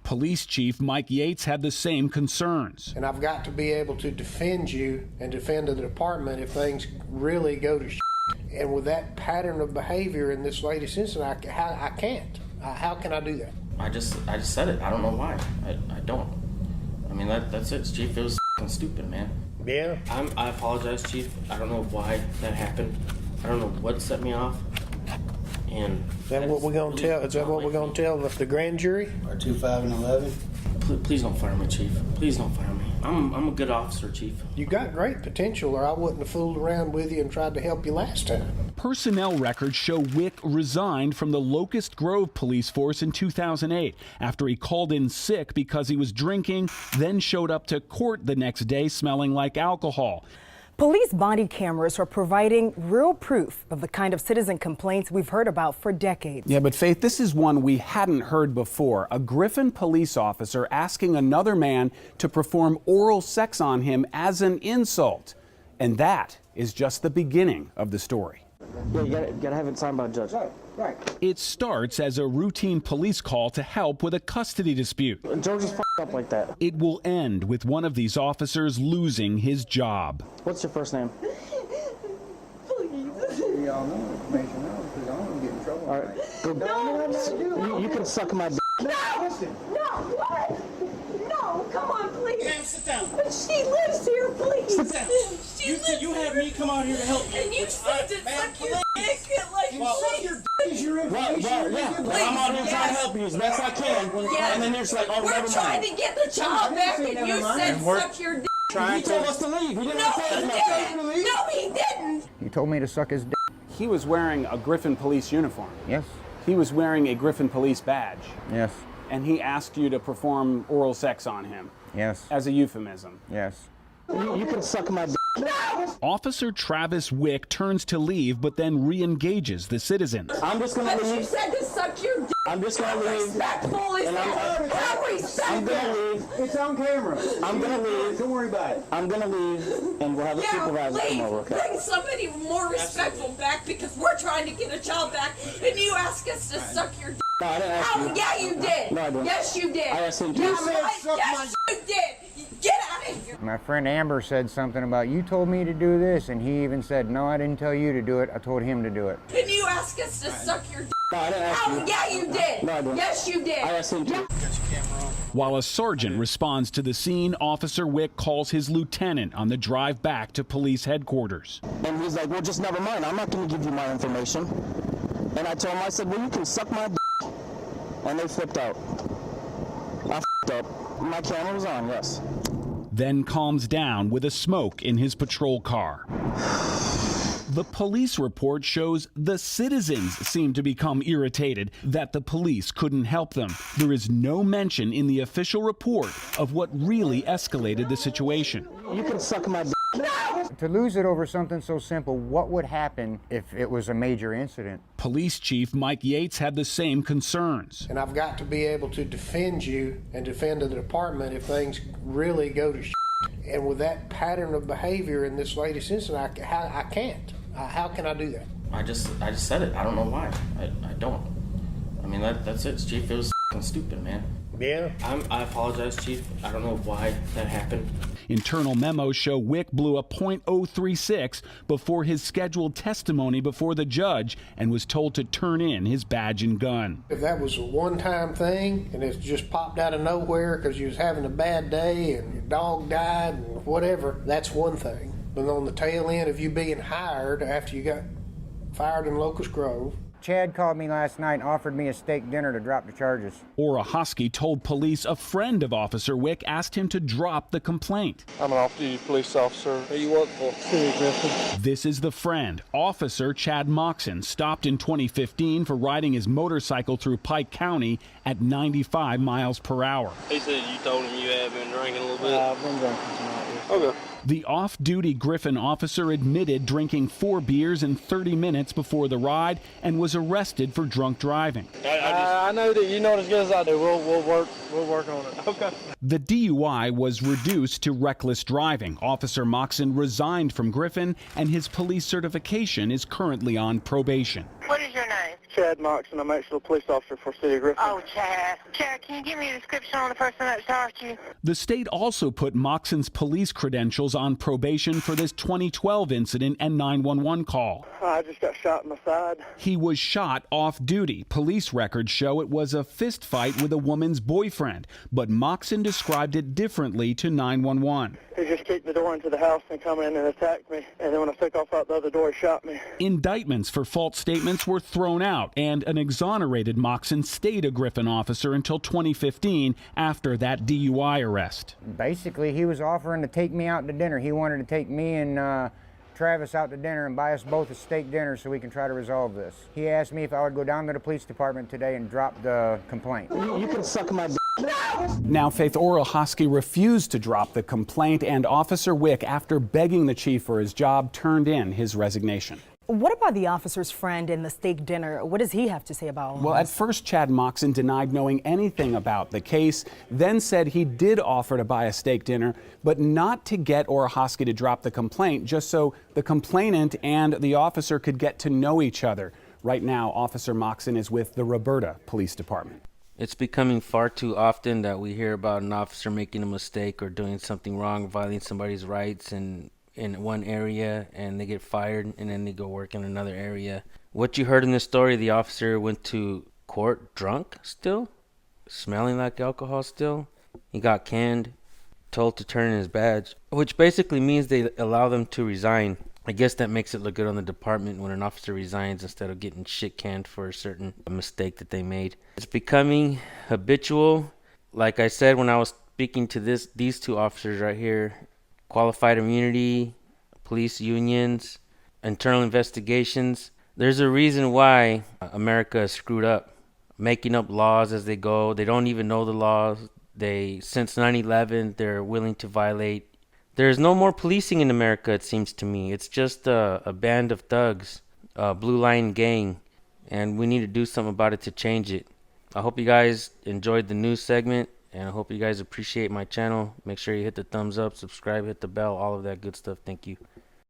Police Chief Mike Yates had the same concerns. And I've got to be able to defend you and defend the department if things really go to shit. And with that pattern of behavior in this latest incident, I can't. How can I do that? I just said it. I don't know why. I don't. I mean, that's it, Chief. It was stupid, man. Yeah. I apologize, Chief. I don't know why that happened. I don't know what set me off. And is that what we're going to tell? Is that what we're going to tell the grand jury? Or 2, 5, and 11. Please don't fire me, Chief. Please don't fire me. I'm a good officer, Chief. You got great potential, or I wouldn't have fooled around with you and tried to help you last time. Personnel records show Wick resigned from the Locust Grove police force in 2008 after he called in sick because he was drinking, then showed up to court the next day smelling like alcohol. Police body cameras are providing real proof of the kind of citizen complaints we've heard about for decades. Yeah, but Faith, this is one we hadn't heard before. A Griffin police officer asking another man to perform oral sex on him as an insult. And that is just the beginning of the story. Yeah, you gotta have it signed by a judge. Right. It starts as a routine police call to help with a custody dispute. George is up like that. It will end with one of these officers losing his job. What's your first name? Please. Y'all know information now because I don't want to get in trouble. All right. Go. No. You can suck my dick. No! No! What? No! Come on, please. Ma'am, sit down. But she lives here, please. Sit down. You had me come out here to help you. And you said to suck your dick like Well, yeah. I'm out here trying to help you as best I can. Yes. And then you're just like, oh, we're never trying mind. to get the child back, and you said suck your dick. He told us to leave. He didn't No, tell he us didn't. No, he didn't. He told me to suck his dick. He was wearing a Griffin police uniform. Yes. He was wearing a Griffin police badge. Yes. And he asked you to perform oral sex on him. Yes. As a euphemism. Yes. You can suck my dick. No! Officer Travis Wick turns to leave, but then re-engages the citizen. I'm just gonna But you leave. said to suck your dick. I'm just gonna leave. Respectful is that? How I'm respectful? gonna leave. It's on camera. I'm gonna leave. Don't worry about it. I'm gonna leave, and we'll have the supervisor come over, okay? Bring somebody more respectful back because we're trying to get a child back, and you ask us to suck your dick. No, I didn't ask you. Yeah, you did. No, I didn't. Yes, you did. I asked him to. Yeah, You said yes, you did. Get out of here. My friend Amber said something about, you told me to do this, and he even said, no, I didn't tell you to do it. I told him to do it. And you ask us to suck your dick. No, I didn't ask you. Yeah, you did. No, I didn't. Yes, you did. I asked him to. While a sergeant responds to the scene, Officer Wick calls his lieutenant on the drive back to police headquarters. And he's like, well, just never mind. I'm not going to give you my information. And I told him, I said, well, you can suck my dick. And they flipped out. I f***ed up. My camera was on, yes. Then calms down with a smoke in his patrol car. The police report shows the citizens seem to become irritated that the police couldn't help them. There is no mention in the official report of what really escalated the situation. You can suck my dick. To lose it over something so simple, what would happen if it was a major incident? Police Chief Mike Yates had the same concerns. And I've got to be able to defend you and defend the department if things really go to shit. And with that pattern of behavior in this latest incident, I can't. How can I do that? I just said it. I don't know why. I don't. I mean, that's it, Chief. It was stupid, man. Yeah. I apologize, Chief. I don't know why that happened. Internal memos show Wick blew a .036 before his scheduled testimony before the judge and was told to turn in his badge and gun. If that was a one-time thing and it just popped out of nowhere because you was having a bad day and your dog died and whatever, that's one thing. But on the tail end of you being hired after you got fired in Locust Grove, Chad called me last night and offered me a steak dinner to drop the charges. Ora Hosky told police a friend of Officer Wick asked him to drop the complaint. I'm an off-duty police officer. Who you work for? City of Griffin. This is the friend. Officer Chad Moxon stopped in 2015 for riding his motorcycle through Pike County at 95 miles per hour. He said you told him you had been drinking a little bit. I've been drinking tonight. Yes. Okay. The off-duty Griffin officer admitted drinking 4 beers in 30 minutes before the ride and was arrested for drunk driving. I know that you know it as good as I do. We'll work on it. Okay. The DUI was reduced to reckless driving. Officer Moxon resigned from Griffin, and his police certification is currently on probation. What is your name? Chad Moxon. I'm actually a police officer for City of Griffin. Oh, Chad. Chad, can you give me a description on the person that charged you? The state also put Moxon's police credentials on probation for this 2012 incident and 911 call. I just got shot in the side. He was shot off duty. Police records show it was a fist fight with a woman's boyfriend, but Moxon described it differently to 911. He just kicked the door into the house and come in and attacked me. And then when I took off out the other door, he shot me. Indictments for false statements were thrown out, and an exonerated Moxon stayed a Griffin officer until 2015 after that DUI arrest. Basically, he was offering to take me out to dinner. He wanted to take me and Travis out to dinner and buy us both a steak dinner so we can try to resolve this. He asked me if I would go down to the police department today and drop the complaint. You can suck my Now, Faith Orohosky refused to drop the complaint, and Officer Wick, after begging the chief for his job, turned in his resignation. What about the officer's friend in the steak dinner? What does he have to say about all Well, at first, Chad Moxon denied knowing anything about the case, then said he did offer to buy a steak dinner, but not to get Orohosky to drop the complaint, just so the complainant and the officer could get to know each other. Right now, Officer Moxon is with the Roberta Police Department. It's becoming far too often that we hear about an officer making a mistake or doing something wrong, violating somebody's rights in one area, and they get fired and then they go work in another area. What you heard in this story, the officer went to court drunk still, smelling like alcohol still. He got canned, told to turn in his badge, which basically means they allow them to resign. I guess that makes it look good on the department when an officer resigns instead of getting shit canned for a certain mistake that they made. It's becoming habitual. Like I said when I was speaking to these two officers right here, qualified immunity, police unions, internal investigations. There's a reason why America is screwed up, making up laws as they go. They don't even know the laws. Since 9/11, they're willing to violate. There's no more policing in America, it seems to me. It's just a band of thugs, a Blue Line gang, and we need to do something about it to change it. I hope you guys enjoyed the news segment, and I hope you guys appreciate my channel. Make sure you hit the thumbs up, subscribe, hit the bell, all of that good stuff. Thank you.